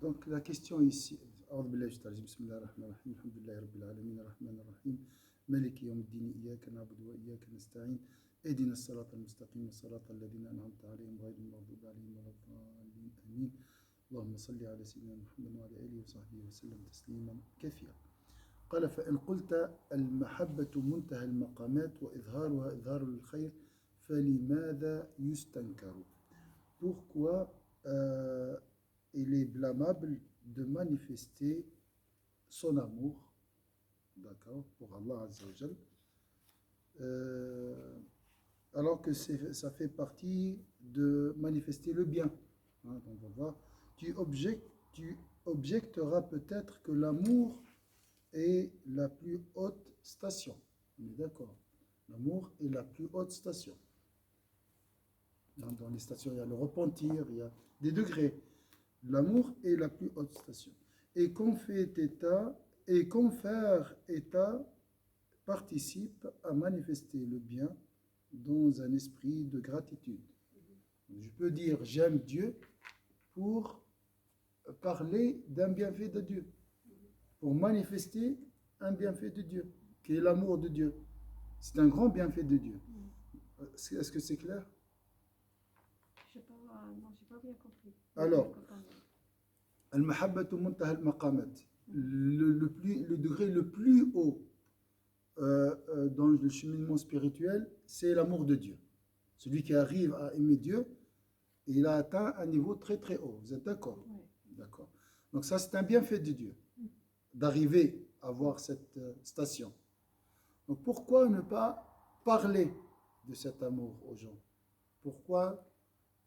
Donc la question ici, أعوذ بالله من الشيطان الرجيم بسم الله الرحمن الرحيم الحمد لله رب العالمين الرحمن الرحيم مالك يوم الدين إياك نعبد وإياك نستعين اهدنا الصراط المستقيم صراط الذين أنعمت عليهم غير المغضوب عليهم ولا الضالين آمين اللهم صل على سيدنا محمد وعلى آله وصحبه وسلم تسليما كثيرا. قال فإن قلت المحبة منتهى المقامات وإظهارها إظهار الخير فلماذا يستنكر؟ Pourquoi il est blâmable de manifester son amour, d'accord, pour Allah Azza wa Jal, alors que ça fait partie de manifester le bien. Hein, donc on va voir. Tu objecteras peut-être que l'amour est la plus haute station. On est d'accord. L'amour est la plus haute station. Dans les stations, il y a le repentir, il y a des degrés. L'amour est la plus haute station. Et confère état participe à manifester le bien dans un esprit de gratitude. Je peux dire j'aime Dieu pour parler d'un bienfait de Dieu, pour manifester un bienfait de Dieu, qui est l'amour de Dieu. C'est un grand bienfait de Dieu. Est-ce que c'est clair? Je n'ai pas bien compris. Alors, al-mahabbatu muntaha al-maqamat, le degré le plus haut dans le cheminement spirituel, c'est l'amour de Dieu. Celui qui arrive à aimer Dieu, il a atteint un niveau très très haut. Vous êtes d'accord? Oui. D'accord. Donc ça, c'est un bienfait de Dieu, d'arriver à voir cette station. Donc pourquoi ne pas parler de cet amour aux gens? Pourquoi?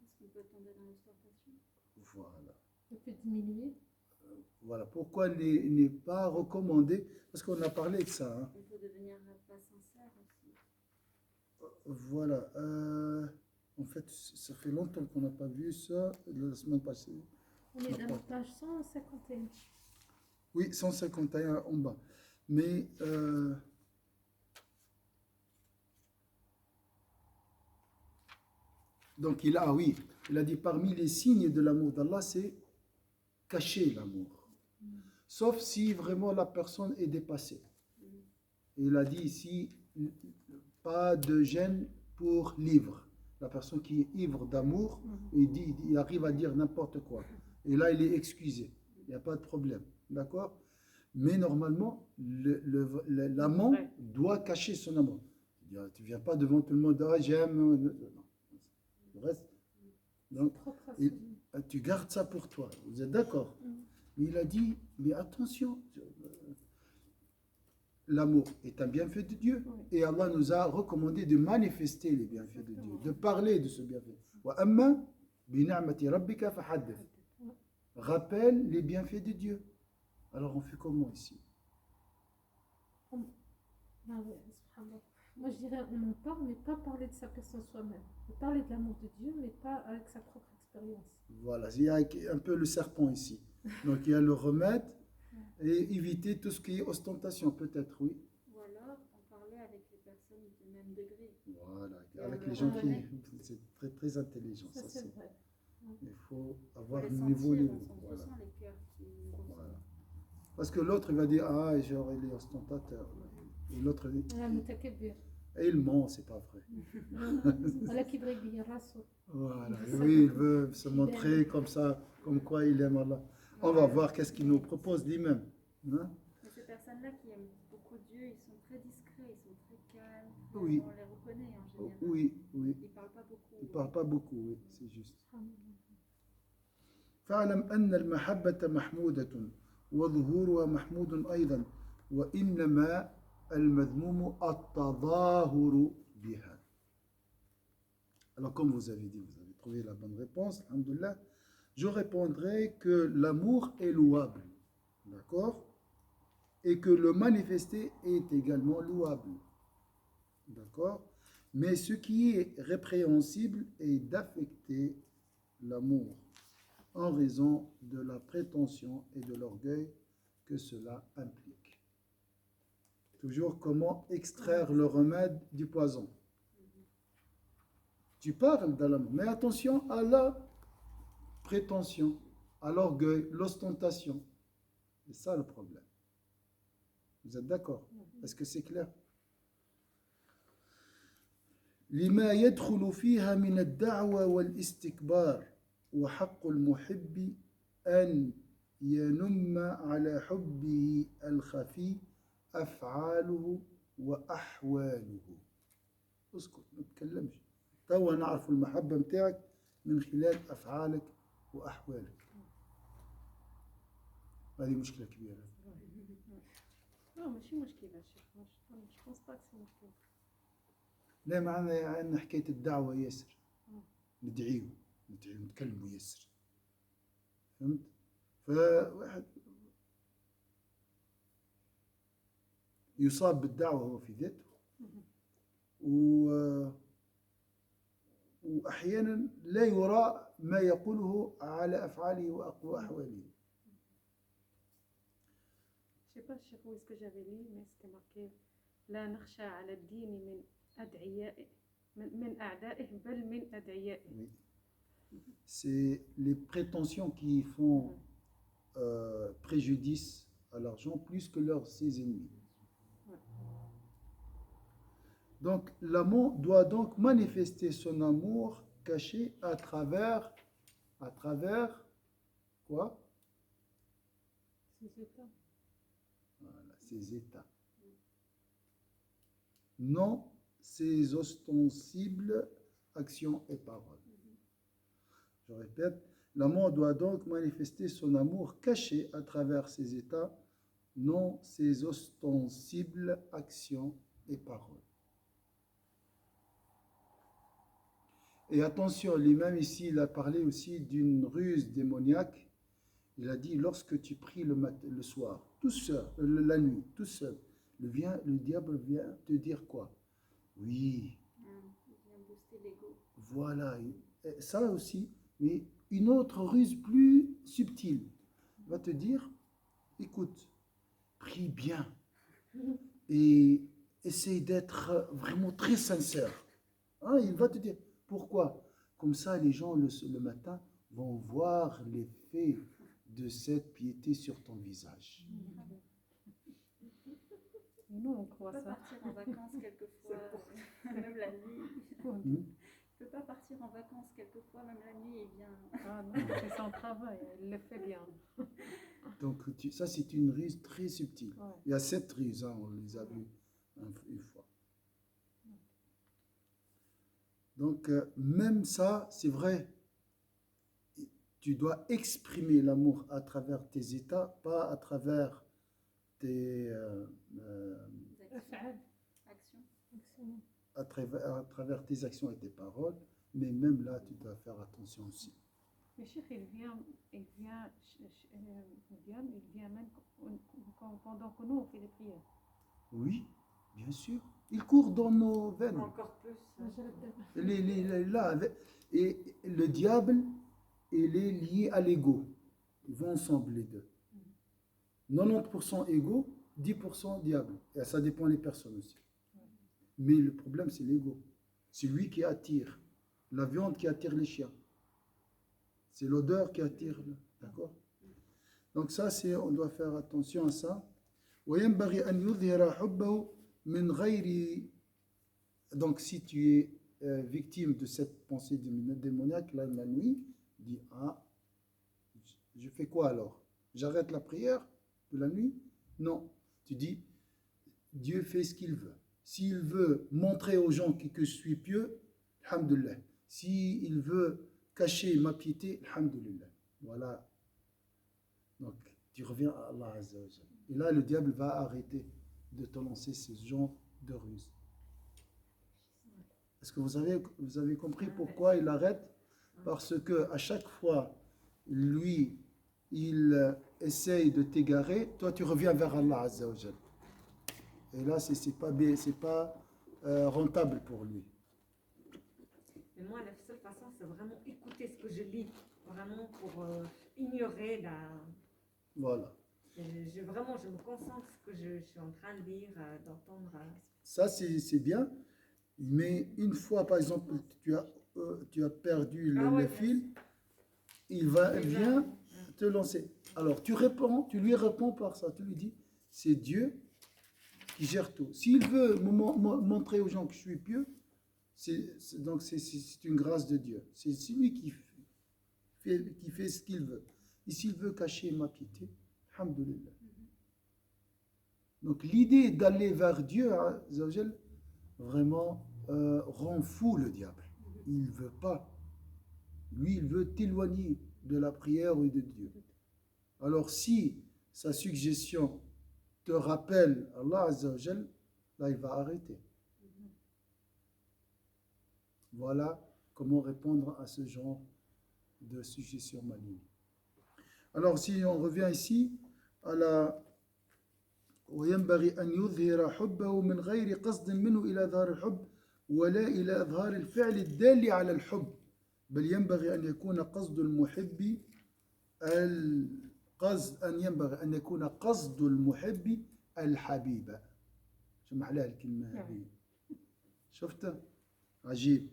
Est-ce qu'on peut tomber dans l'exploitation? Voilà. On peut diminuer. Voilà. Pourquoi il n'est pas recommandé? Parce qu'on a parlé de ça. Hein. On peut devenir pas sincère aussi. Voilà. En fait, ça fait longtemps qu'on n'a pas vu ça. La semaine passée. On est dans la page 151. Oui, 151 en bas. Mais donc il a dit parmi les signes de l'amour d'Allah, c'est cacher l'amour. Sauf si vraiment la personne est dépassée. Il a dit ici, pas de gêne pour l'ivre. La personne qui est ivre d'amour, il arrive à dire n'importe quoi. Et là, il est excusé. Il n'y a pas de problème. D'accord? Mais normalement, l'amant doit cacher son amour. Tu ne viens pas devant tout le monde, ah, j'aime. Non. Le reste. Donc, tu gardes ça pour toi. Vous êtes d'accord? Mais il a dit, mais attention, l'amour est un bienfait de Dieu. Et Allah nous a recommandé de manifester les bienfaits de Dieu, de parler de ce bienfait. Wa amma bi ni'mati rabbika fahaddith. Rappelle les bienfaits de Dieu. Alors on fait comment ici? Moi je dirais on en parle, mais pas parler de sa personne soi-même. On parler de l'amour de Dieu, mais pas avec sa propre expérience. Voilà, il y a un peu le serpent ici. Donc il y a le remède et éviter tout ce qui est ostentation, peut-être, oui. Ou alors en parler avec les personnes du même degré. Voilà, avec les gens qui... C'est très très intelligent. Ça c'est vrai. Il faut avoir un niveau. Voilà. Voilà. Parce que l'autre il va dire ah genre il est ostentateur et l'autre dit et il ment, c'est pas vrai. Voilà, oui, il veut se montrer comme ça, comme quoi il aime Allah. On va voir qu'est-ce qu'il nous propose lui-même. Hein? Mais ces personnes-là qui aiment beaucoup Dieu, ils sont très discrets, ils sont très calmes. Oui. On les reconnaît en général. Oui. Ils parlent pas beaucoup. Ils parlent pas beaucoup, oui, c'est juste. فاعلم أن المحبة محمودة وظهورها محمود أيضا وإنما المذموم التظاهر بها. Alors comme vous avez dit, vous avez trouvé la bonne réponse, alhamdoulilah, je répondrai que l'amour est louable, d'accord, et que le manifester est également louable, d'accord, mais ce qui est répréhensible est d'affecter l'amour en raison de la prétention et de l'orgueil que cela implique. Toujours comment extraire le remède du poison. Tu parles d'amour, mais attention à la prétention, l'orgueil, l'ostentation. C'est ça le problème. Vous êtes d'accord? Est-ce que c'est clair? لما يدخل فيها من الدعوة والاستكبار وحق المحب أن ينم على حبه الخفي أفعاله وأحواله. اسكت ما تتكلمش. توا نعرف المحبة متاعك من خلال أفعالك وأحوالك. هذه مشكلة كبيرة. Non, ماشي مشكلة شيخ. Je pense pas que c'est مشكلة. لا معنا عندنا حكاية الدعوة ياسر. ندعيه نتكلموا ياسر. فهمت؟ فواحد يصاب بالدعوة هو في ذاته وأحيانا لا يرى ما يقوله على أفعاله وأحواله. Je sais pas où est-ce que j'avais lu, mais c'était marqué لا نخشى على الدين من أعدائه بل من أدعيائه. Oui. C'est les prétentions qui font préjudice à l'argent plus que ses ennemis. Donc l'amant doit donc manifester son amour caché à travers quoi? Ses états. Voilà, ses états. Non ses ostensibles actions et paroles. Je répète, l'amant doit donc manifester son amour caché à travers ses états, non ses ostensibles actions et paroles. Et attention, l'imam ici, il a parlé aussi d'une ruse démoniaque. Il a dit, lorsque tu pries le soir, tout seul, la nuit, tout seul, le diable vient te dire quoi? Oui. Il vient booster l'ego. Voilà, ça aussi, mais une autre ruse plus subtile. Il va te dire, écoute, prie bien et essaye d'être vraiment très sincère. Hein, il va te dire, pourquoi? Comme ça, les gens le matin vont voir l'effet de cette piété sur ton visage. Nous, on croit Il peut ça. partir en vacances quelquefois, même la nuit. Hmm? Il peut pas partir en vacances quelquefois, même la nuit, il vient. Ah non, c'est son travail, il le fait bien. Donc, ça, c'est une ruse très subtile. Ouais. Il y a 7 ruses, hein, on les a vues une fois. Donc, même ça, c'est vrai. Tu dois exprimer l'amour à travers tes états, pas à travers tes... أفعال. Action. à travers tes actions et tes paroles, mais même là, tu dois faire attention aussi. Le cheikh, il vient même pendant que nous, on fait des prières. Oui, bien sûr. Il court dans nos veines. Encore plus. Et le diable, il est lié à l'ego. Ils vont ensemble les deux. 90% ego, 10% diable. Et ça dépend des personnes aussi. Mais le problème, c'est l'ego. C'est lui qui attire. La viande qui attire les chiens. C'est l'odeur qui attire. D'accord? Donc ça, on doit faire attention à ça. وينبغي أن يظهر حبه من غير. Donc si tu es victime de cette pensée démoniaque la nuit, dis je fais quoi alors? J'arrête la prière de la nuit? Non. Tu dis Dieu fait ce qu'il veut. S'il veut montrer aux gens que je suis pieux, alhamdoulilah. S'il veut cacher ma piété, alhamdoulilah. Voilà. Donc, tu reviens à Allah Azza wa Jalla. Et là, le diable va arrêter de te lancer ce genre de ruse. Est-ce que vous avez compris pourquoi il arrête? Parce que à chaque fois, lui, il essaye de t'égarer, toi tu reviens vers Allah Azza wa Jalla. Et là, c'est pas rentable pour lui. Mais moi, la seule façon, c'est vraiment écouter ce que je lis, vraiment pour ignorer la. Voilà. Je me concentre sur ce que je suis en train de lire, d'entendre. Ça, c'est bien. Mais une fois, par exemple, tu as perdu le fil, il vient te lancer. Alors tu réponds, tu lui réponds par ça. Tu lui dis, c'est Dieu qui gère tout. S'il veut montrer aux gens que je suis pieux, donc c'est une grâce de Dieu. C'est lui qui fait ce qu'il veut. Et s'il veut cacher ma piété, alhamdoulilah. Donc l'idée d'aller vers Dieu, Azzawajal, vraiment rend fou le diable. Il ne veut pas. Lui, il veut t'éloigner de la prière ou de Dieu. Alors si sa suggestion te rappelle Allah Azzawajal, là il va arrêter. Voilà comment répondre à ce genre de suggestion maligne. Alors si on revient ici à la وينبغي أن يظهر حبه من غير قصد منه إلى إظهار الحب ولا إلى إظهار الفعل الدال على الحب بل ينبغي أن يكون قصد المحب ينبغي أن يكون قصد المحب الحبيب. شو عليها الكلمة هذه؟ شفت؟ عجيب.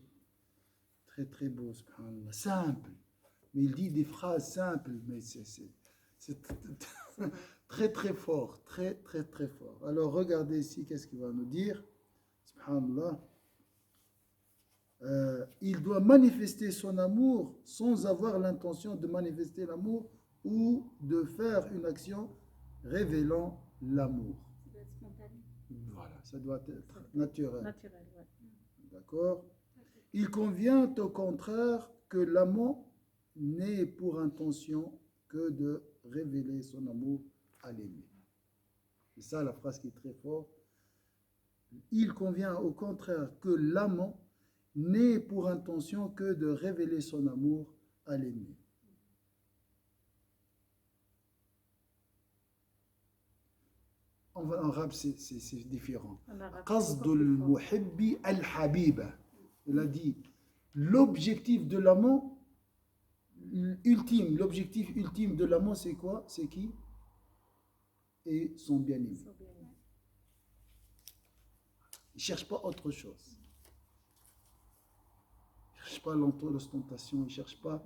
Très très beau, subhanallah. Simple. Mais il dit des phrases simples, mais c'est très très fort, très très très fort. Alors regardez ici, qu'est-ce qu'il va nous dire? Subhanallah. Il doit manifester son amour sans avoir l'intention de manifester l'amour ou de faire une action révélant l'amour. Ça doit être spontané. Voilà, ça doit être naturel. Naturel, ouais. D'accord? Il convient au contraire que l'amant n'ait pour intention que de révéler son amour à l'aimé. C'est ça la phrase qui est très forte. Il convient au contraire que l'amant n'ait pour intention que de révéler son amour à l'aimé. En arabe, c'est différent. En arabe, c'est Qasdul beaucoup plus fort. muhibbi al-habiba. Il a dit l'objectif de l'amant ultime, l'objectif ultime de l'amant, c'est quoi? C'est qui? Et son bien-aimé. Ils sont bien aimés. Il ne cherche pas autre chose. Il ne cherche pas l'ostentation, il ne cherche pas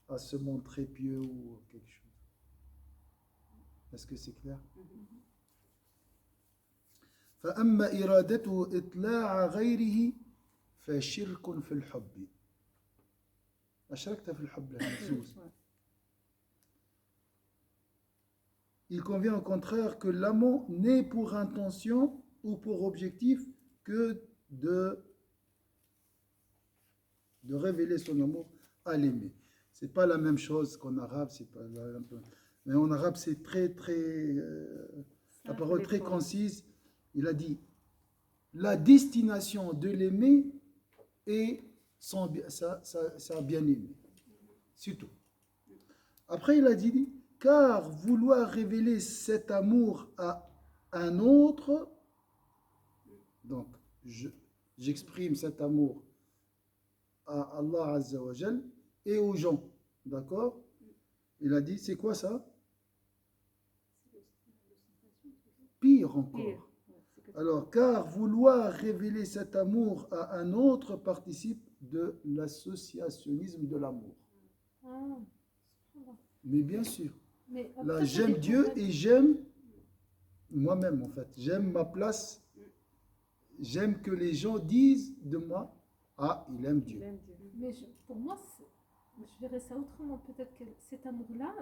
à se montrer pieux ou quelque chose. Est-ce que c'est clair? فأما إرادته إطلاع غيره فشرك في الحب. أشركت في الحب المحزوز. Ouais. Il convient au contraire que l'amant n'ait pour intention ou pour objectif que de révéler son amour à l'aimé. C'est pas la même chose qu'en arabe, c'est pas un peu. Mais en arabe, c'est très très la Simple parole et très fort. concise. Il a dit la destination de l'aimer est sa bien-aimé. C'est tout. Après, il a dit car vouloir révéler cet amour à un autre, donc j'exprime cet amour à Allah Azza wa Jal et aux gens, d'accord? Il a dit, c'est quoi ça? Pire encore. Pire. Ouais, c'est que- Alors, car vouloir révéler cet amour à un autre participe de l'associationnisme de l'amour. Ah, subhanallah. Mais bien sûr, Mais là après, ça j'aime dépend Dieu de- et j'aime moi-même en fait. J'aime ma place. J'aime que les gens disent de moi, ah, il aime Il Dieu. aime Dieu. Mais pour moi, je verrais ça autrement. Peut-être que cet amour-là,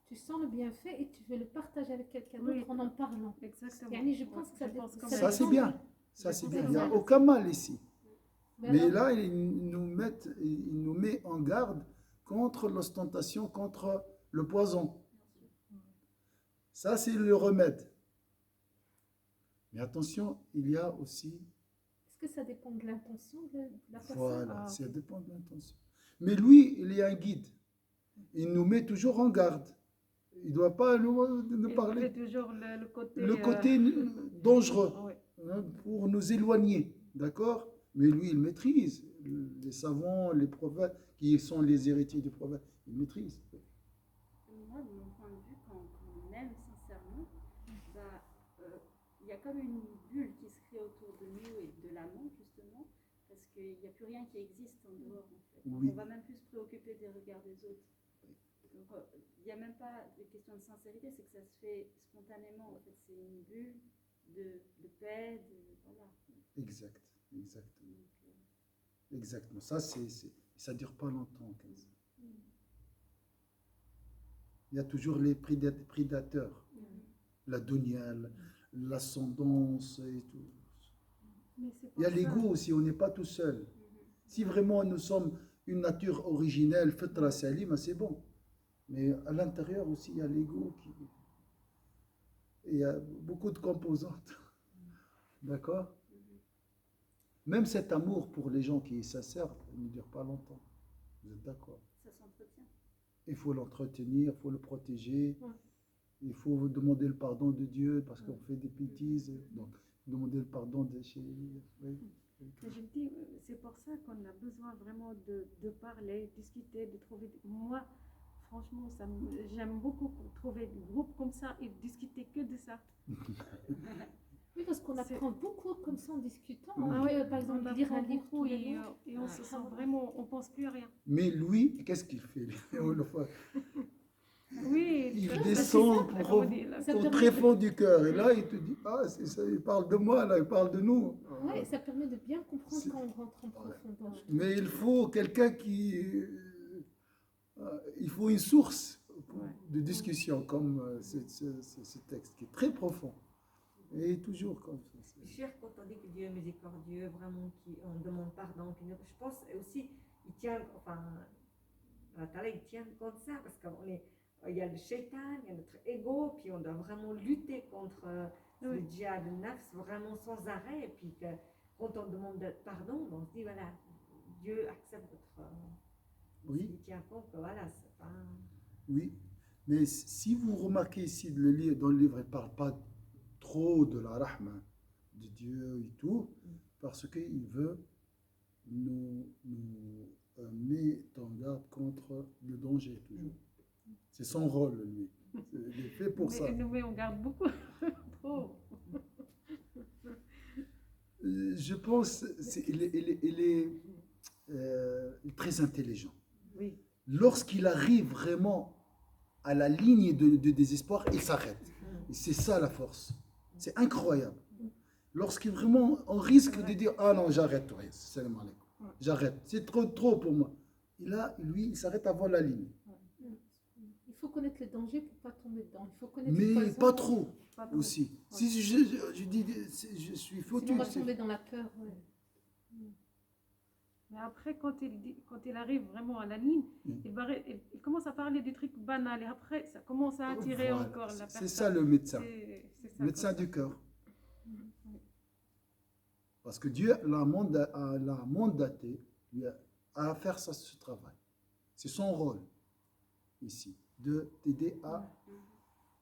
tu sens le bienfait et tu veux le partager avec quelqu'un Oui. d'autre en parlant. Exactement. Yani, je pense Ouais, que ça je pense dépend- quand ça Ça même. c'est bien. Ça c'est bien. Il n'y a Ouais. aucun mal ici. Mais Mais alors, là, il nous met en garde contre l'ostentation, contre le poison. Ça, c'est le remède. Mais attention, il y a aussi, est-ce que ça dépend de l'intention de la personne? voilà, Ah, ça ok. dépend de l'intention. Mais lui, il est un guide. Il nous met toujours en garde. Il ne doit pas nous Il parler fait toujours le côté. le côté dangereux ouais. hein, pour nous éloigner. D'accord? Mais lui, il maîtrise. Les savants, les prophètes, qui sont les héritiers des prophètes, ils maîtrisent. Moi, de mon point de vue, quand on aime sincèrement, il y a comme une bulle qui se crée autour de nous et de l'amant, justement, parce qu'il n'y a plus rien qui existe en dehors, en fait. Oui. On va même plus se préoccuper des regards des autres. Donc, il n'y a même pas de question de sincérité, c'est que ça se fait spontanément. En fait, c'est une bulle de paix, voilà. Exact, exactement. Donc, Exactement. Ça, ça dure pas longtemps. Comme ça. Il y a toujours les prédateurs, la dunya, l'ascendance et tout. Mais c'est Il y a pour ça- l'ego aussi, on n'est pas tout seul. Si vraiment nous sommes une nature originelle, fitra salima, c'est bon. Mais à l'intérieur aussi, il y a l'ego qui... Il y a beaucoup de composantes. D'accord? Même cet amour pour les gens qui est sincère, il ne dure pas longtemps. Vous êtes d'accord? ça s'entretient. Il faut l'entretenir, il faut le protéger. Ouais. Il faut demander le pardon de Dieu parce qu'on fait des bêtises. Donc, demander le pardon de chez... Oui. Mais je me dis, c'est pour ça qu'on a besoin vraiment de parler, discuter, de trouver. Moi, franchement, j'aime beaucoup trouver des groupes comme ça et discuter que de ça. Oui, parce qu'on C'est- apprend beaucoup comme ça en discutant. Ah hein. ouais, Par exemple, on lire un apprend livre beaucoup tous les et, jours. et on se Ouais. sent vraiment, on pense plus à rien. Mais lui, qu'est-ce qu'il fait? On le voit. Oui, Il ça, descend c'est ça, au comme on dit, là. Ça au permet très de- fond du cœur. Et là, il te dit, ah, c'est ça, il parle de moi, là, il parle de nous. Ouais, ça permet de bien comprendre C'est- quand on rentre en profondeur. Mais il faut quelqu'un qui... il faut une source de discussion comme ce texte qui est très profond. Et toujours comme ça. Cher, quand on dit que Dieu est miséricordieux, vraiment, on demande pardon, je pense aussi, il tient, enfin, Allah Ta'ala, il tient contre ça, parce qu'il y a le shaitan, il y a notre ego, puis on doit vraiment lutter contre le djihad, le nafs, vraiment sans arrêt, et puis que, quand on demande pardon, on se dit, voilà, Dieu accepte votre... Oui. Il tient compte que, voilà, c'est pas... Oui, mais si vous remarquez ici dans le livre, il ne parle pas trop de la rahma de Dieu et tout, parce qu'il veut nous mettre en garde contre le danger toujours. C'est son rôle, lui. Il est fait pour ça. Mais on garde beaucoup. Trop. Je pense il est très intelligent. Oui. Lorsqu'il arrive vraiment à la ligne de désespoir, il s'arrête. Et c'est ça la force. C'est incroyable. Lorsqu'il vraiment on risque de dire ah non, j'arrête, oui, salam alaikum. J'arrête, c'est trop pour moi. Et là, lui, il s'arrête avant la ligne. Il faut connaître les dangers pour ne pas tomber dedans. Il faut connaître les Mais poisons. pas trop Pas trop. aussi. Si je dis je suis foutu. Sinon, on va tomber dans la peur. Ouais. Mais après, quand il arrive vraiment à la ligne, il commence à parler des trucs banals et après, ça commence à attirer Voilà. encore la personne. C'est ça le médecin. C'est ça, Médecin quoi. du cœur. Parce que Dieu l'a mandaté lui à faire ce travail. C'est son rôle ici, de t'aider à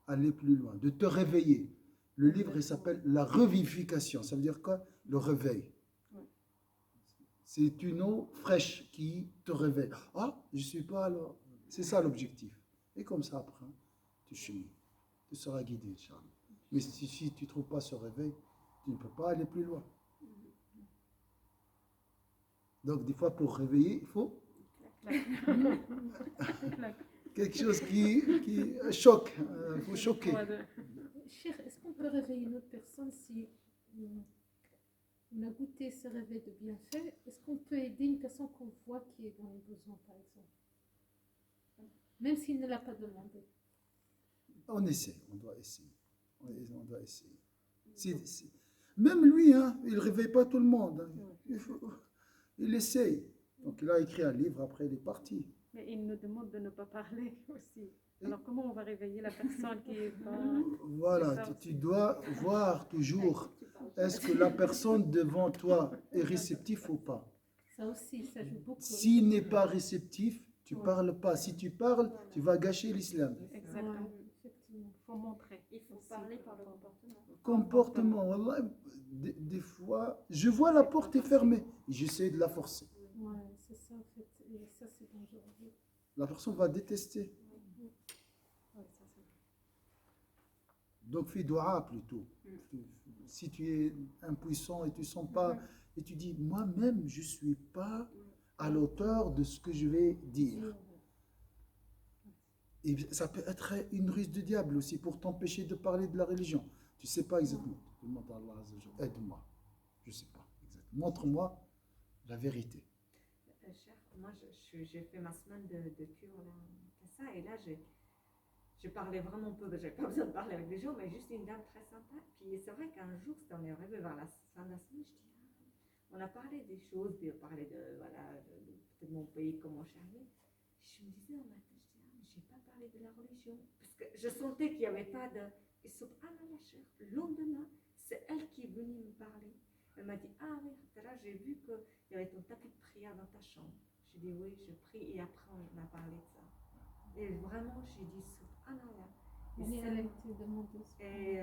aller plus loin, de te réveiller. Le livre, il s'appelle La revivification. Ça veut dire quoi? Le réveil. C'est une eau fraîche qui te réveille. Ah, je ne suis pas alors. C'est ça l'objectif. Et comme ça, après, tu chemines. Tu seras guidé, Inch'Allah. Mais si tu ne trouves pas ce réveil, tu ne peux pas aller plus loin. Donc, des fois, pour réveiller, il faut quelque chose qui choque. Il faut choquer. Cher, est-ce qu'on peut réveiller une autre personne si on a goûté ce réveil de bienfait? Est-ce qu'on peut aider une personne qu'on voit qui est dans les besoins, par exemple? Même s'il ne l'a pas demandé. On essaie, on doit essayer. On doit essayer. Même lui, hein, il ne réveille pas tout le monde. Hein. Il essaye. Donc il a écrit un livre, après il est parti. Mais il nous demande de ne pas parler aussi. Alors comment on va réveiller la personne qui est pas... Voilà, C'est ça tu aussi. dois voir toujours, est-ce que la personne devant toi est réceptive ou pas. Ça aussi, ça joue beaucoup. S'il n'est pas réceptif, tu ne parles pas. Si tu parles, tu vas gâcher l'islam. Exactement. Ouais, effectivement. Il faut montrer. Il faut aussi. parler par le comportement. Comportement, wallah, des fois, je vois la porte est fermée, j'essaie de la forcer. Ouais, c'est ça en fait. Et ça, c'est dangereux. La personne va détester. Ouais, ça, c'est- Donc fais dua plutôt. Si tu es impuissant et tu ne sens pas, et tu dis, moi-même, je ne suis pas à l'auteur de ce que je vais dire. Et ça peut être une ruse du diable aussi pour t'empêcher de parler de la religion. Tu ne sais pas exactement. Tu demandes à Allah Azza wa Jalla, aide-moi. Je ne sais pas exactement. Montre-moi la vérité. Cher, moi, j'ai fait ma semaine de cure là, comme ça, et là, je parlais vraiment peu, j'avais pas besoin de parler avec les gens, mais juste une dame très sympa. Puis c'est vrai qu'un jour, on est arrivé vers la fin de la semaine, je dis, on a parlé des choses, puis on parlait de, voilà, de mon pays, comment je suis arrivée. Je me disais, oh, je dis, mais j'ai pas parlé de la religion, parce que je sentais qu'il n'y avait pas de... Et subhanallah, cher, le lendemain, c'est elle qui est venue me parler. Elle m'a dit, ah oui, là, j'ai vu qu'il y avait ton tapis de prière dans ta chambre. J'ai dit, oui, je prie, et après, on a parlé de ça. Et vraiment, j'ai dit, subhanallah. Mais elle a été demandée. Et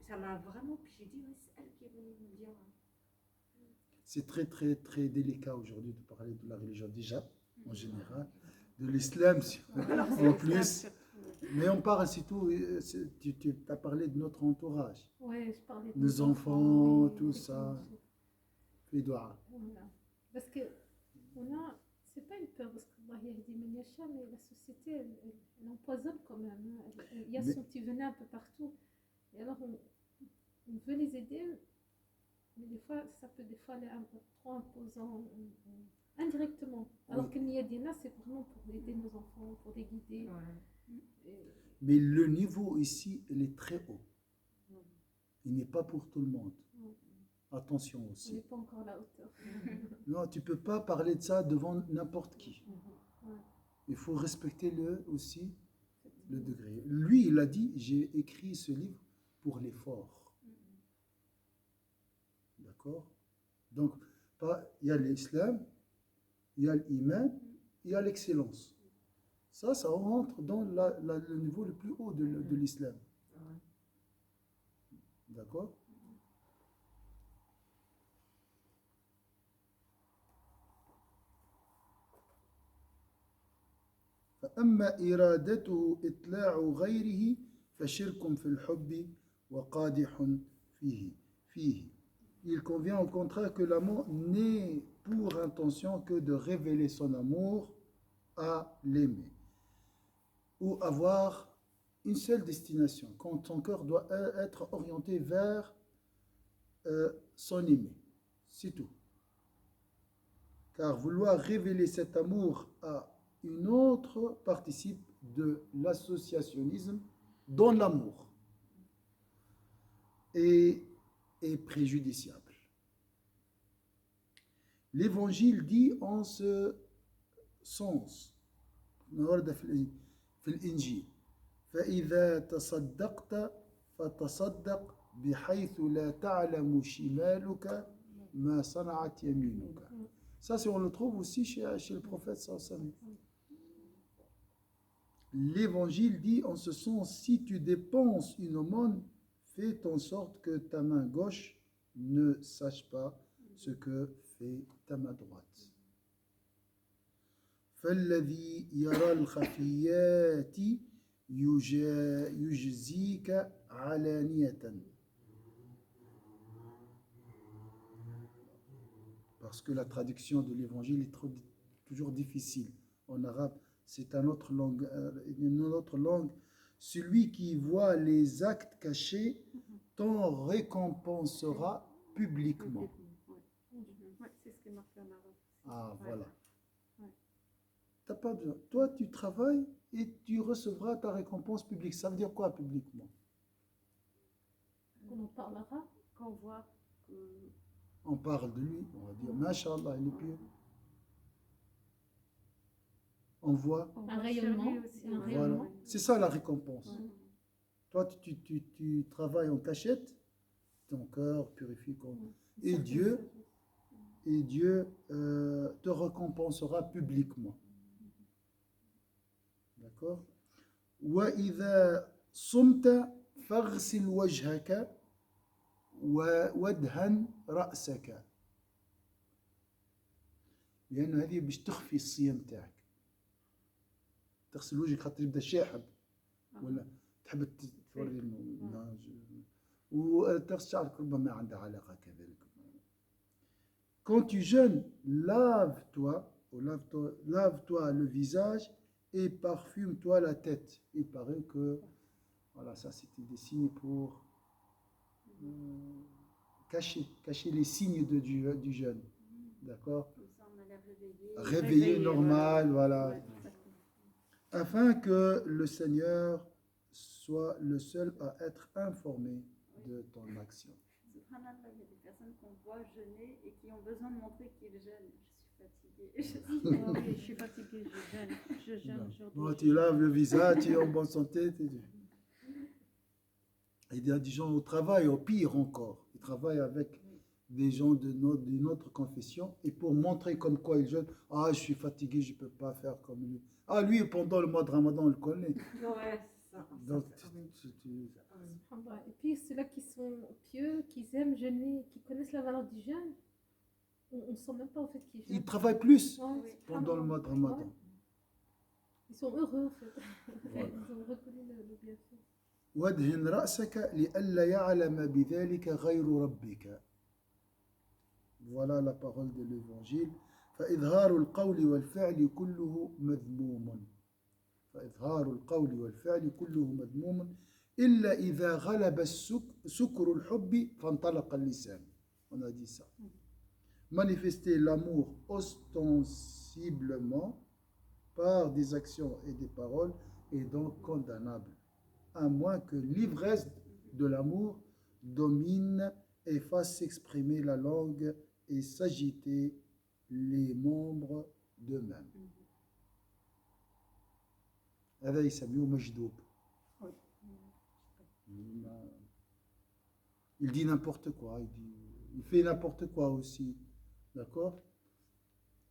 ça m'a vraiment... Puis j'ai dit, oui, c'est elle qui est venue me dire... C'est très, très, très délicat aujourd'hui de parler de la religion déjà, en général, de l'islam en plus. Mais on parle, c'est tout. Tu as parlé de notre entourage, Oui, je parlais de nos mes enfants, oui, tout oui, ça. oui. Fais doigt. Voilà. Parce que on a, c'est pas une peur, parce que Allah yahdi man yasha, mais la société, elle empoisonne quand même. Hein. Il y a Mais- son petit venin un peu partout. Et alors, on veut les aider, mais des fois, ça peut des fois aller un peu trop imposant, indirectement. Alors Oui. que Niyadina, c'est vraiment pour aider nos enfants, pour les guider. Ouais. Et- Mais le niveau ici, il est très haut. Il n'est pas pour tout le monde. Ouais. Attention on n'est aussi. pas encore à la hauteur. Non, tu ne peux pas parler de ça devant n'importe qui. Ouais. Il faut respecter aussi le degré. Lui, il a dit, j'ai écrit ce livre pour l'effort. D'accord? Donc, il y a l'islam, il y a l'iman, il y a l'excellence. Ça rentre dans le niveau le plus haut de l'islam. Ouais. D'accord? فأما إرادته إطلاع غيره فشرك في الحب وقادح فيه. Il convient au contraire que l'amour n'ait pour intention que de révéler son amour à l'aimer ou avoir une seule destination, quand ton cœur doit être orienté vers son aimé. C'est tout. Car vouloir révéler cet amour à une autre participe de l'associationnisme dans l'amour et est préjudiciable. L'évangile dit en ce sens, في الإنجيل فإذا تصدقت فتصدق بحيث لا تعلم شمالك ما صنعت يمينك. Ça, on le trouve aussi chez le prophète sallallahu alayhi wa sallam. L'évangile dit en ce sens, si tu dépenses une aumône, fais en sorte que ta main gauche ne sache pas ce que fait ta main droite. فالذي يرى الخفيات يجزيك علانية. Parce que la traduction de l'évangile est toujours difficile. En arabe, c'est une autre langue. Celui qui voit les actes cachés t'en récompensera publiquement. Ouais, c'est ce qui est marqué en arabe. Ah, Ouais. voilà. Ouais. T'as pas besoin. Toi, tu travailles et tu recevras ta récompense publique. Ça veut dire quoi, publiquement? On en parlera. Qu'on voit que On parle de lui, on va dire, Masha'Allah, il est pieux. On voit. on Un voit rayonnement, sur lui aussi, un ouais. rayonnement. Voilà. C'est ça la récompense. Ouais. Toi, tu travailles en cachette, ton cœur purifie. Et Dieu te récompensera publiquement. D'accord? وإذا صمت فاغسل وجهك وادهن رأسك. لأن هذه باش تخفي الصيام تاعك. تغسل وجهك خاطر يبدا شاحب ولا تحب توري وتغسل شعرك ربما عندها علاقة كذلك. Quand tu jeûnes, lave-toi le visage et parfume-toi la tête. Il paraît que, voilà, ça c'était des signes pour cacher les signes du jeûne. D'accord? Comme ça, on a l'air réveillé. Réveiller normal, voilà. Ouais, exactement. Afin que le Seigneur soit le seul à être informé de ton action. Subhanallah, il y a des personnes qu'on voit jeûner et qui ont besoin de montrer qu'ils jeûnent. Je suis fatiguée. Ah oui, je suis fatiguée, je jeûne aujourd'hui. Bon, tu laves le visage, tu es en bonne santé. Il y a des gens au travail, au pire encore. Ils travaillent avec des gens d'une autre confession et pour montrer comme quoi ils jeûnent, ah, je suis fatigué, je ne peux pas faire comme lui. Ah, lui, pendant le mois de Ramadan, on le connaît. Ouais, c'est ça. Donc, c'est horrible. Subhanallah. Et puis ceux-là qui sont pieux, qui aiment jeûner, qui connaissent la valeur du jeûne, on ne sent même pas en fait qu'ils jeûnent. ils travaillent plus Ouais, Oui. pendant le mois de Ramadan. Ouais. Ils sont heureux en fait. Voilà. Ils ont reconnu le bienfait. وادهن رأسك لئلا يعلم بذلك غير ربك. Voilà la parole de l'évangile. فإظهار القول والفعل كله مذموم. فإظهار القول والفعل كله مذموم إلا إذا غلب سكر الحب فانطلق اللسان. On a dit ça. Manifester l'amour ostensiblement par des actions et des paroles est donc condamnable, à moins que l'ivresse de l'amour domine et fasse s'exprimer la langue et s'agiter les membres d'eux-mêmes. هذا يسميه مجذوب. Il dit n'importe quoi, il fait n'importe quoi aussi. D'accord?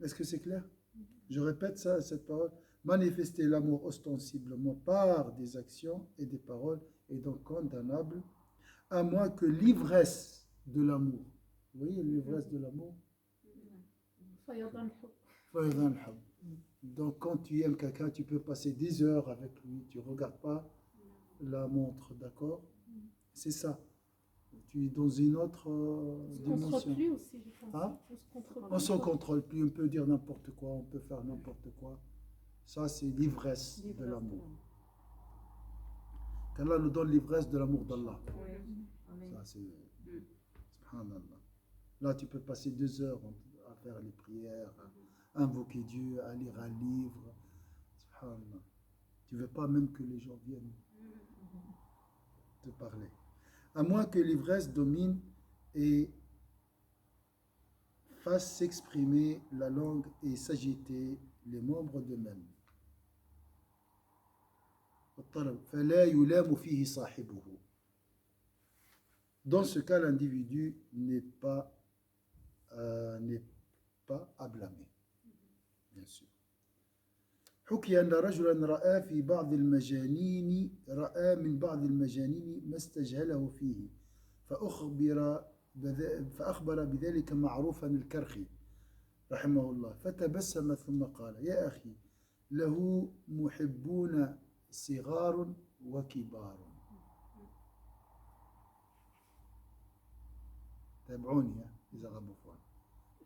Est-ce que c'est clair? Je répète ça, cette parole. Manifester l'amour ostensiblement par des actions et des paroles est donc condamnable, à moins que l'ivresse de l'amour. Vous voyez l'ivresse de l'amour? Donc quand tu aimes quelqu'un, tu peux passer des heures avec lui, tu ne regardes pas la montre, d'accord? C'est ça. Tu es dans une autre On se dimension. contrôle plus aussi, je pense. Hein? On se contrôle On ne se plus. contrôle plus, on peut dire n'importe quoi, on peut faire n'importe quoi. Ça, c'est l'ivresse de l'amour. Qu'Allah nous donne l'ivresse de l'amour d'Allah. Oui. Amen. Ça, c'est. Subhanallah. Là, tu peux passer 2 heures à faire les prières, à invoquer Dieu, à lire un livre. Subhanallah. Tu ne veux pas même que les gens viennent te parler. À moins que l'ivresse domine et fasse s'exprimer la langue et s'agiter les membres d'eux-mêmes. فلا يلام فيه صاحبه. Dans ce cas, l'individu n'est pas à blâmer, bien sûr. حكي أن رجلا رأى من بعض المجانين ما استجهله فيه فأخبر بذلك معروفا الكرخي رحمه الله فتبسم ثم قال يا أخي له محبون صغار وكبار. تابعوني إذا غبوا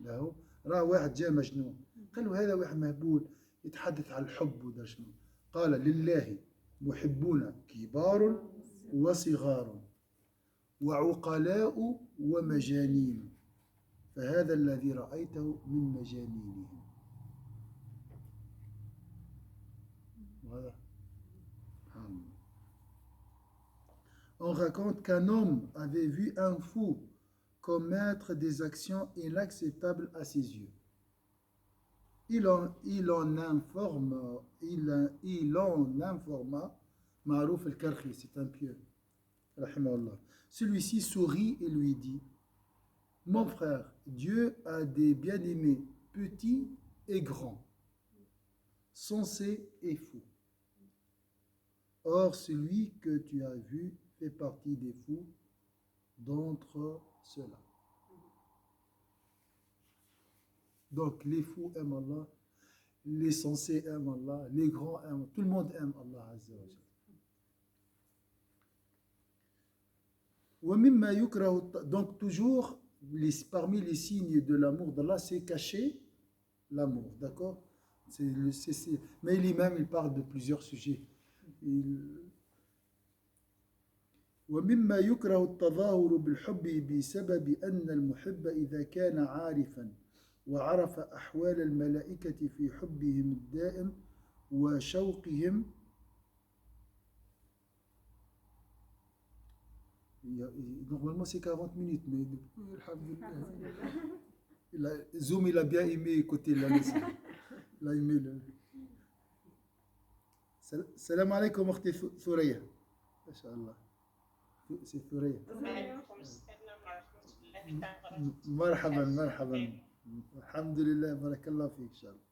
له رأى واحد جاء مجنون قال له هذا واحد مهبول يتحدث عن الحب وده شنو قال لله محبون كبار وصغار وعقلاء ومجانين فهذا الذي رأيته من مجانينهم. Voilà. On raconte qu'un homme avait vu un fou commettre des actions inacceptables à ses yeux. Il en informa Marouf al-Karkhi, c'est un pieux, rahimahullah. Celui-ci sourit et lui dit: mon frère, Dieu a des bien-aimés petits et grands, sensés et fous. Or, celui que tu as vu fait partie des fous d'entre ceux-là. Donc, les fous aiment Allah, les sensés aiment Allah, les grands aiment, tout le monde aime Allah Azza wa Jalla. Donc, toujours, parmi les signes de l'amour d'Allah, c'est cacher l'amour, d'accord? Mais l'imam, il parle de plusieurs sujets. ومما يكره التظاهر بالحب بسبب أن المحب إذا كان عارفا وعرف أحوال الملائكة في حبهم الدائم وشوقهم. Normalement c'est 40 minutes, mais Zoom il a bien aimé écouter la leçon. Il a aimé le. Salam alaikum أختي ثريا. ما شاء الله. C'est ثريا. مرحبا مرحبا. الحمد لله بارك الله فيك إن شاء الله.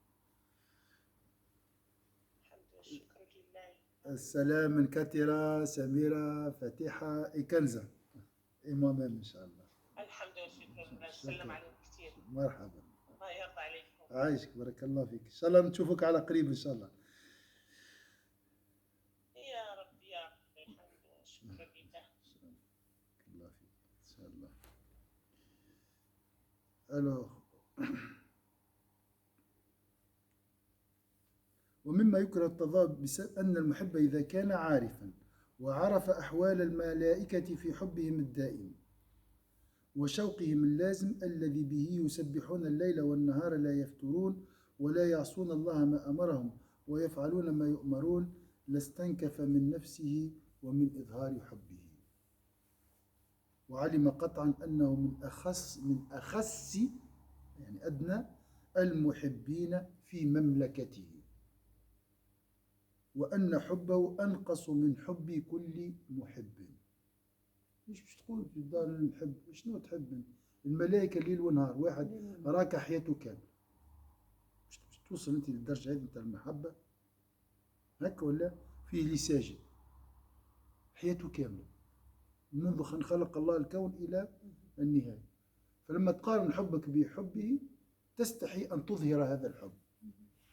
السلام من كثيرة سميرة فاتحة كنزة moi-même إن شاء الله. الحمد لله سلم عليكم كثير. مرحبا. الله يرضى عليكم. عايشك بارك الله فيك. إن شاء الله نشوفك على قريب إن شاء الله. يا رب يا رب الحمد شكرا لله. الله فيك إن شاء الله. Alors. ومما يكره التظاهر بسبب أن المحب إذا كان عارفا وعرف أحوال الملائكة في حبهم الدائم وشوقهم اللازم الذي به يسبحون الليل والنهار لا يفترون ولا يعصون الله ما أمرهم ويفعلون ما يؤمرون لاستنكف من نفسه ومن إظهار حبه وعلم قطعا أنه من أخس يعني أدنى المحبين في مملكته وأن حبه أنقص من حب كل محب. إيش تقول في دار الحب؟ شنو تحب؟ الملائكة ليل ونهار واحد راك حياته كاملة. مش توصل أنت للدرجة هذه نتاع المحبة؟ هكا ولا؟ فيه اللي ساجد حياته كاملة منذ خلق الله الكون إلى النهاية. فلما تقارن حبك بحبه تستحي أن تظهر هذا الحب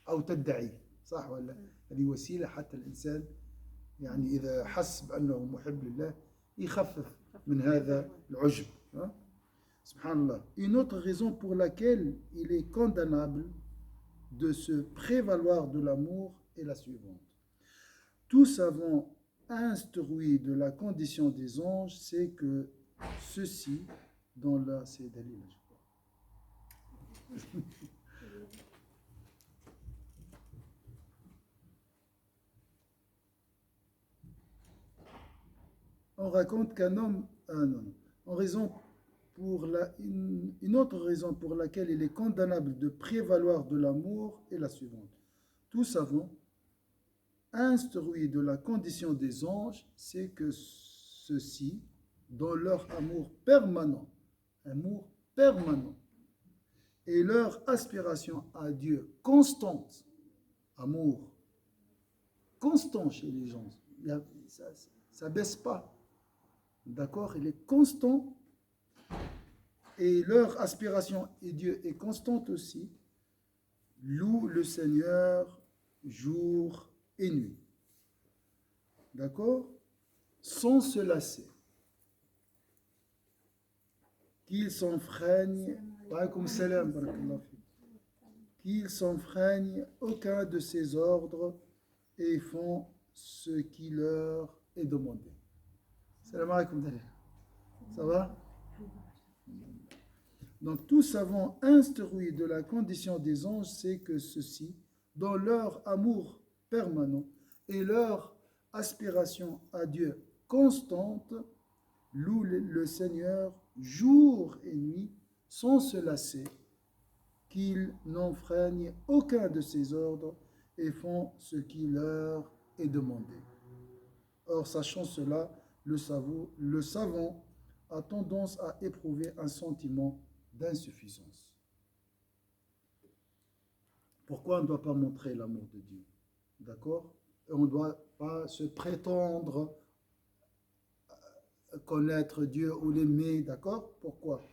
أو تدعيه. صح ولا؟ هذه وسيلة حتى الإنسان يعني إذا حس بأنه محب لله يخفف من هذا العجب. سبحان الله. Une autre raison pour laquelle il est condamnable de se prévaloir de l'amour est la suivante. Tout savant instruit de la condition des anges sait que ceux-ci, dans la... C'est Dalil, je crois. On raconte qu'un homme, une autre raison pour laquelle il est condamnable de prévaloir de l'amour est la suivante. Tout savant, instruit de la condition des anges, c'est que ceux-ci, dans leur amour permanent, et leur aspiration à Dieu constante, amour constant chez les gens, ça baisse pas. D'accord? Il est constant et leur aspiration et Dieu est constante aussi. Loue le Seigneur jour et nuit. D'accord? Sans se lasser. Qu'ils s'enfreignent, qu'ils s'enfreignent aucun de ses ordres et font ce qui leur est demandé. Salam alaikum. Ça va? Donc tout savant instruit de la condition des anges sait que ceux-ci, dans leur amour permanent et leur aspiration à Dieu constante, louent le Seigneur jour et nuit sans se lasser, qu'ils n'enfreignent aucun de ses ordres et font ce qui leur est demandé. Or, sachant cela, le savant a tendance à éprouver un sentiment d'insuffisance. Pourquoi on ne doit pas montrer l'amour de Dieu? D'accord? On ne doit pas se prétendre connaître Dieu ou l'aimer. D'accord? Pourquoi?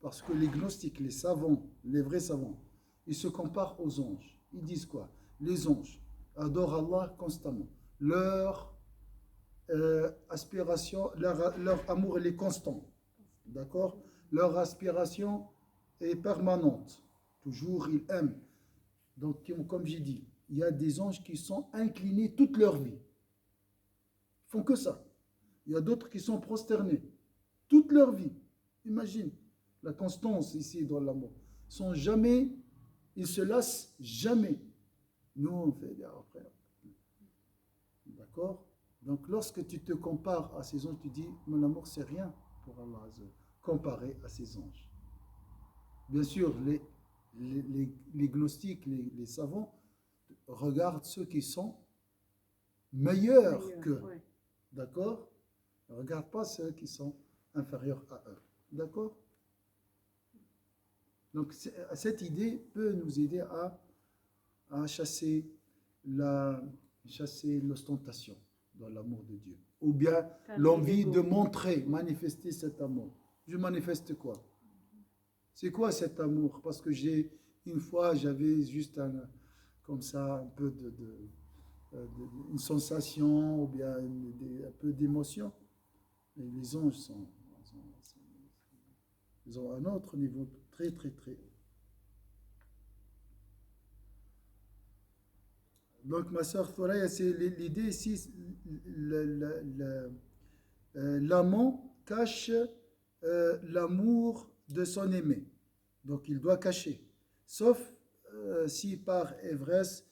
Parce que les gnostiques, les savants, les vrais savants, ils se comparent aux anges. Ils disent quoi? Les anges adorent Allah constamment. Leur aspiration, leur amour il est constant, d'accord? Leur aspiration est permanente, toujours ils aiment. Donc, comme j'ai dit, il y a des anges qui sont inclinés toute leur vie. Ils font que ça. Il y a d'autres qui sont prosternés toute leur vie. Imagine la constance ici dans l'amour. Ils se lassent jamais. Nous, on fait des après. D'accord? Donc, lorsque tu te compares à ces anges, tu dis, mon amour, c'est rien pour Allah, comparé à ces anges. Bien sûr, les gnostiques, les savants, regardent ceux qui sont meilleurs qu'eux. ouais. D'accord? Ne regarde pas ceux qui sont inférieurs à eux. D'accord? Donc, cette idée peut nous aider à chasser l'ostentation dans l'amour de Dieu. Ou bien l'envie de montrer, manifester cet amour. Je manifeste quoi? C'est quoi cet amour? Parce que une fois, j'avais juste comme ça, un peu une sensation ou bien un peu d'émotion. Et les anges ils ont un autre niveau très, très, très haut. Donc, ma soeur Thoraya, c'est l'idée ici, l'amant cache l'amour de son aimé. Donc, il doit cacher. Sauf si par ivresse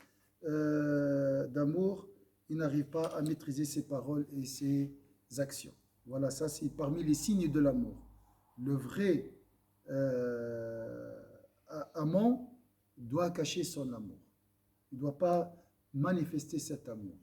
d'amour, il n'arrive pas à maîtriser ses paroles et ses actions. Voilà, ça c'est parmi les signes de l'amour. Le vrai amant doit cacher son amour. Il ne doit pas manifester cet amour.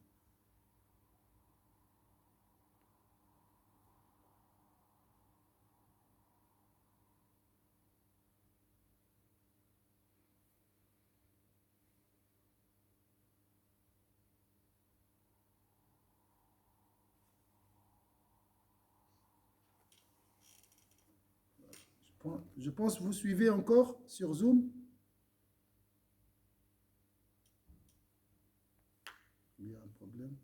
Je pense que vous suivez encore sur Zoom. Il y a un problème.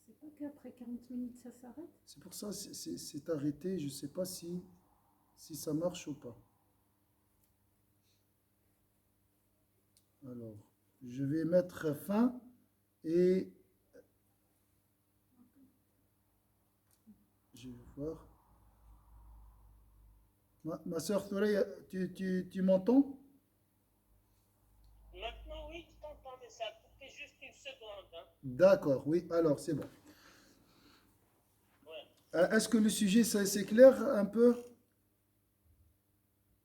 C'est pas qu'après 40 minutes ça s'arrête? C'est pour ça c'est arrêté. Je ne sais pas si ça marche ou pas. Alors, je vais mettre fin et je vais voir. Ma soeur Thoraya, tu m'entends? Maintenant, oui, tu t'entends, mais ça a coupé juste une seconde. Hein. D'accord, oui, alors c'est bon. Ouais. Est-ce que le sujet, c'est clair un peu?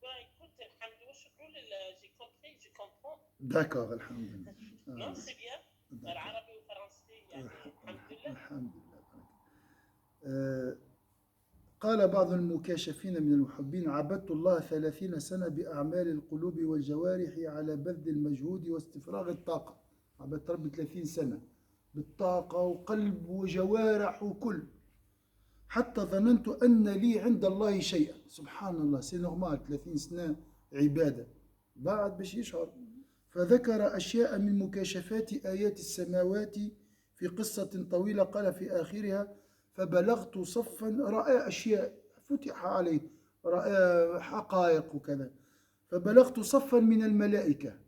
Bah, écoute, alhamdoulilah, j'ai compris, je comprends. D'accord, alhamdulillah. Non, c'est bien. D'accord. L'arabe et le français, yani, alhamdoulilah. alhamdulillah. قال بعض المكاشفين من المحبين عبدت الله 30 سنة بأعمال القلوب والجوارح على بذل المجهود واستفراغ الطاقة. عبدت ربي 30 سنة بالطاقة وقلب وجوارح وكل حتى ظننت أن لي عند الله شيئا. سبحان الله، سي نورمال 30 سنة عبادة بعد باش يشعر. فذكر أشياء من مكاشفات آيات السماوات في قصة طويلة قال في آخرها فبلغت صفا رأى أشياء فتح عليه، رأى حقائق وكذا. فبلغت صفا من الملائكة،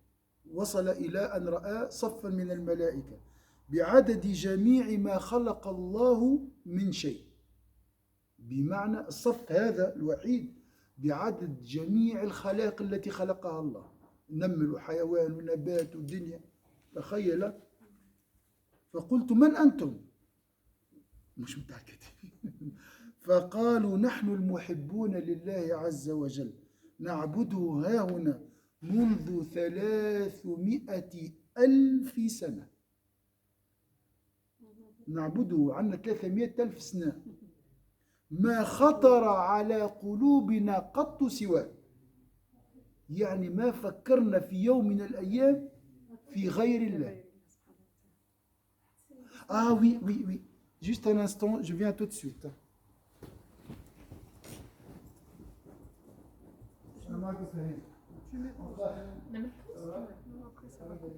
وصل إلى أن رأى صفا من الملائكة بعدد جميع ما خلق الله من شيء. بمعنى الصف هذا الوحيد بعدد جميع الخلائق التي خلقها الله، نمل وحيوان ونبات ودنيا، تخيل. فقلت من أنتم؟ مش متأكد. فقالوا نحن المحبون لله عز وجل نعبده هاهنا منذ 300,000 سنة. نعبده عنا 300,000 سنة، ما خطر على قلوبنا قط سواه. يعني ما فكرنا في يوم من الأيام في غير الله. Ah oui, oui, oui. Juste un instant, je viens tout de suite.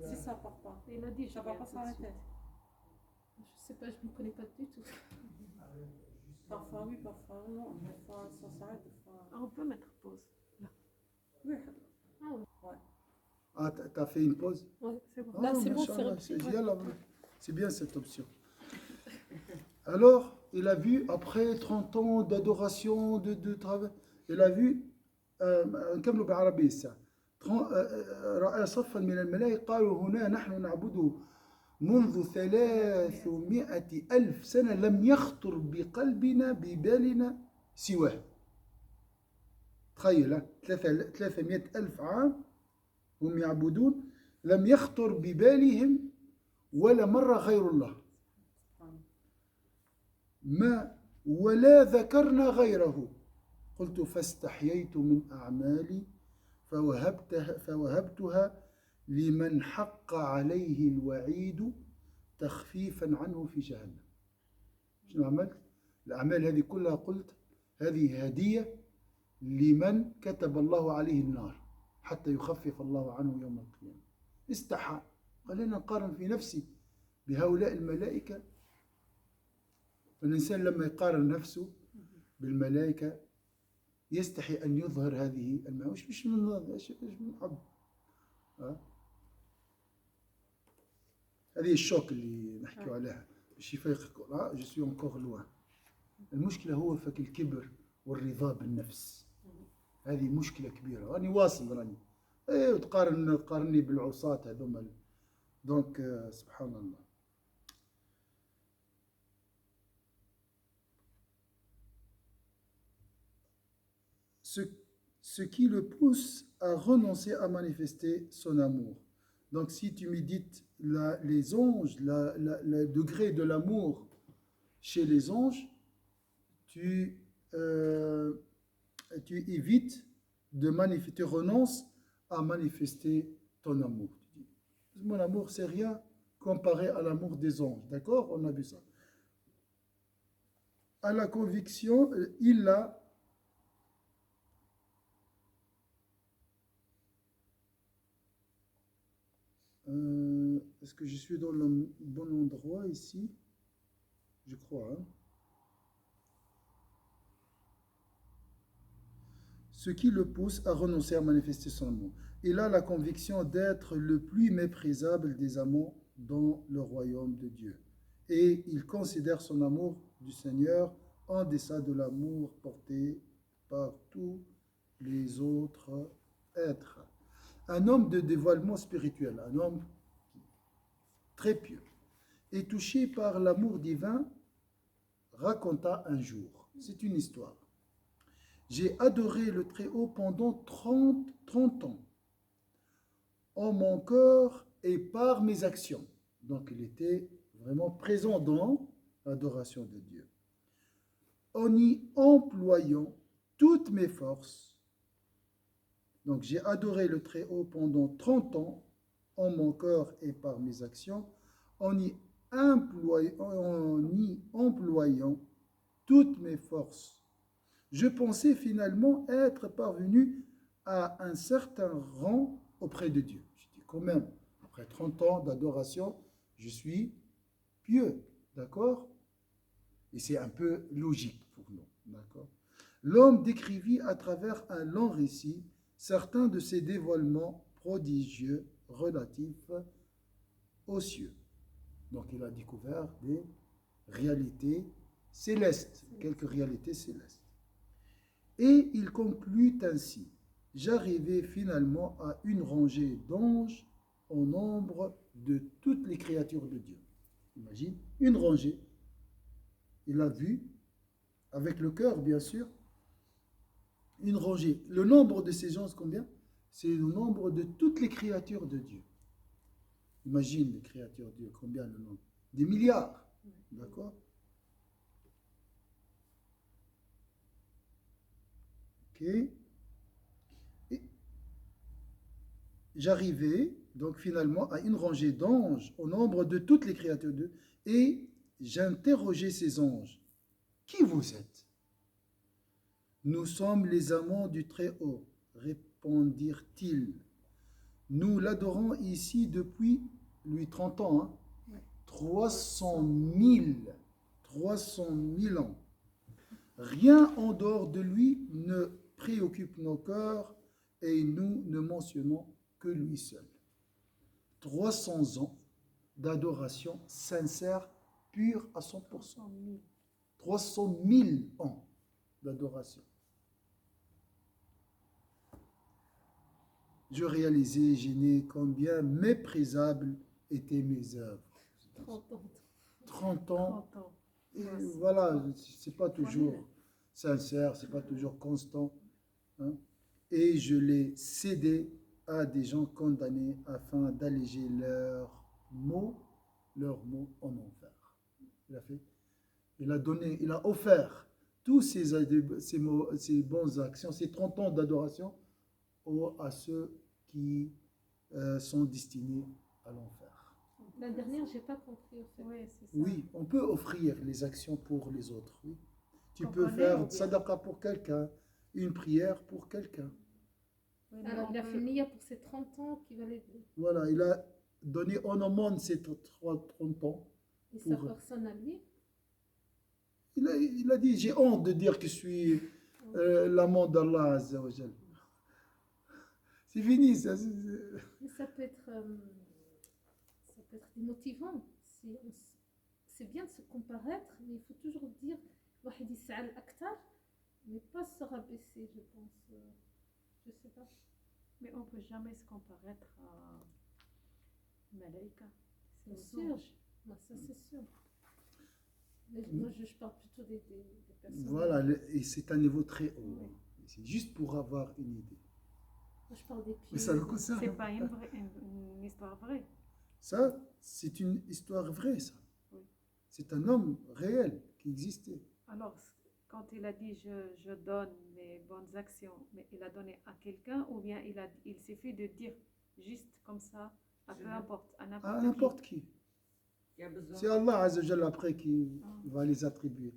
Si ça part pas. Il a dit, Ça va pas s'arrêter. Je sais pas, je ne connais pas du tout. Parfois oui, parfois non. Parfois ça s'arrête, parfois... On peut mettre pause. Oui. Ah ouais. Ouais. Ah, t'as fait une pause? Ouais, c'est bon. Ah, Là, c'est bon, c'est machallah, repris. c'est Ouais. yallah, c'est bien cette option. Alors, il a vu, après 30 ans d'adoration, de travail, il a vu, نكملوا بالعربية الساعة. رأى صفا من الملائكة قالوا هنا نحن نعبده منذ 300 ألف سنة لم يخطر بقلبنا ببالنا سواه. تخيل 300 ألف عام هم يعبدون لم يخطر ببالهم ولا مرة غير الله ما ولا ذكرنا غيره. قلت فاستحييت من أعمالي فوهبتها لمن حق عليه الوعيد تخفيفا عنه في جهنم. شنو عملت؟ الأعمال هذه كلها قلت هذه هدية لمن كتب الله عليه النار حتى يخفف الله عنه يوم القيامة. استحى قال لنا نقارن في نفسي بهؤلاء الملائكة. الإنسان لما يقارن نفسه بالملائكة يستحي أن يظهر هذه المعوش مش من حب. هذه الشوك اللي نحكي عليها باش يفيقك. جو سوي انكور لوان. المشكلة هو فك الكبر والرضا بالنفس. هذه مشكلة كبيرة. راني واصل راني تقارني بالعصاة هذوما. دونك سبحان الله. Ce qui le pousse à renoncer à manifester son amour. Donc si tu médites les anges, le degré de l'amour chez les anges, tu évites de manifester, tu renonces à manifester ton amour. Mon amour, c'est rien comparé à l'amour des anges. D'accord? On a vu ça. À la conviction, il a est-ce que je suis dans le bon endroit ici? Je crois. Hein? Ce qui le pousse à renoncer à manifester son amour. Il a la conviction d'être le plus méprisable des amants dans le royaume de Dieu. Et il considère son amour du Seigneur en deçà de l'amour porté par tous les autres êtres. Un homme de dévoilement spirituel, un homme très pieux, est touché par l'amour divin, raconta un jour. C'est une histoire. J'ai adoré le Très-Haut pendant 30 ans, en mon cœur et par mes actions. Donc il était vraiment présent dans l'adoration de Dieu. En y employant toutes mes forces. Donc j'ai adoré le Très-Haut pendant 30 ans, en mon cœur et par mes actions, en y employant toutes mes forces. Je pensais finalement être parvenu à un certain rang auprès de Dieu. Je dis quand même, après 30 ans d'adoration, je suis pieux, d'accord? Et c'est un peu logique pour nous, d'accord? L'homme décrivit à travers un long récit certains de ses dévoilements prodigieux relatifs aux cieux. Donc il a découvert des réalités célestes, quelques réalités célestes. Et il conclut ainsi: j'arrivai finalement à une rangée d'anges au nombre de toutes les créatures de Dieu. Imagine, une rangée. Il a vu, avec le cœur bien sûr, une rangée. Le nombre de ces gens, c'est combien? C'est le nombre de toutes les créatures de Dieu. Imagine les créatures de Dieu, combien le nombre? Des milliards. D'accord? Ok. Et j'arrivais donc finalement à une rangée d'anges au nombre de toutes les créatures de Dieu et j'interrogeais ces anges. Qui vous êtes? Nous sommes les amants du Très-Haut, répondirent-ils. Nous l'adorons ici depuis, lui, 30 ans, hein? Ouais. 300 000 ans. Rien en dehors de lui ne préoccupe nos cœurs et nous ne mentionnons que lui seul. 300 ans d'adoration sincère, pure à 100%. 300 000. 300 000 ans d'adoration. Je réalisais, gêné, combien méprisables étaient mes œuvres. 30 ans. 30 ans, 30 ans. et Ouais, voilà, c'est pas toujours 3000. sincère, c'est pas toujours constant. Hein. Et je l'ai cédé à des gens condamnés afin d'alléger leurs maux en enfer. Il a fait, il a donné, il a offert tous ces bonnes actions, ces 30 ans d'adoration à ceux qui sont destinés à l'enfer. La dernière, j'ai pas compris au fait. Oui, c'est ça. Oui, on peut offrir les actions pour les autres. Oui. Tu Qu'on peux connaît ou faire bien? sadaqa pour quelqu'un, une prière pour quelqu'un. Oui, mais Alors, on il a peut- fait Nia pour ses 30 ans qui va les... Voilà, il a donné en aumône ces 30 ans. Et sa Pour- personne à lui. Il a dit, j'ai honte de dire que je suis l'amant d'Allah Azza wa Jal. C'est fini, ça. Mais ça peut être démotivant. C'est bien de se comparaître, mais il faut toujours dire واحد يسعى الأكثر, mais pas se rabaisser, je pense. Je sais pas. Mais on ne peut jamais se comparer à Malaika. Bien C'est sûr. Moi, ça c'est sûr. Mais moi, je parle plutôt des personnes. Voilà, et c'est un niveau très haut. C'est juste pour avoir une idée. Moi, je parle des pieds. Mais ça le concerne. C'est pas une histoire vraie. Ça, c'est une histoire vraie, ça. Oui. C'est un homme réel qui existait. Alors, quand il a dit je donne mes bonnes actions, mais il a donné à quelqu'un ou bien il suffit de dire juste comme ça, à peu importe, à À n'importe qui. n'importe qui. Qui a besoin. C'est Allah Azza wa Jalla après qui va les attribuer.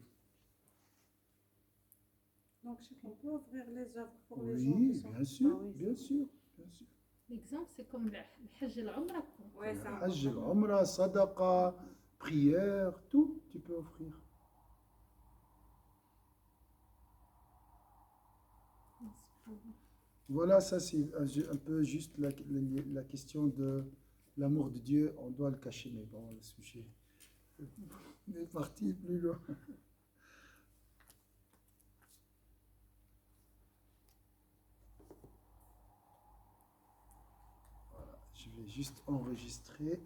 Donc, on peut ouvrir les œuvres pour les gens Oui, qui sont... bien sûr, Ah oui, bien sûr, bien sûr. L'exemple, c'est comme le Hajj al-Umrah. Ouais, ça. Hajj, Umrah, Sadaqa, prière, tout tu peux offrir. Voilà, ça c'est un peu juste la question de l'amour de Dieu. On doit le cacher, mais bon, le sujet est parti plus loin. Voilà, je vais juste enregistrer.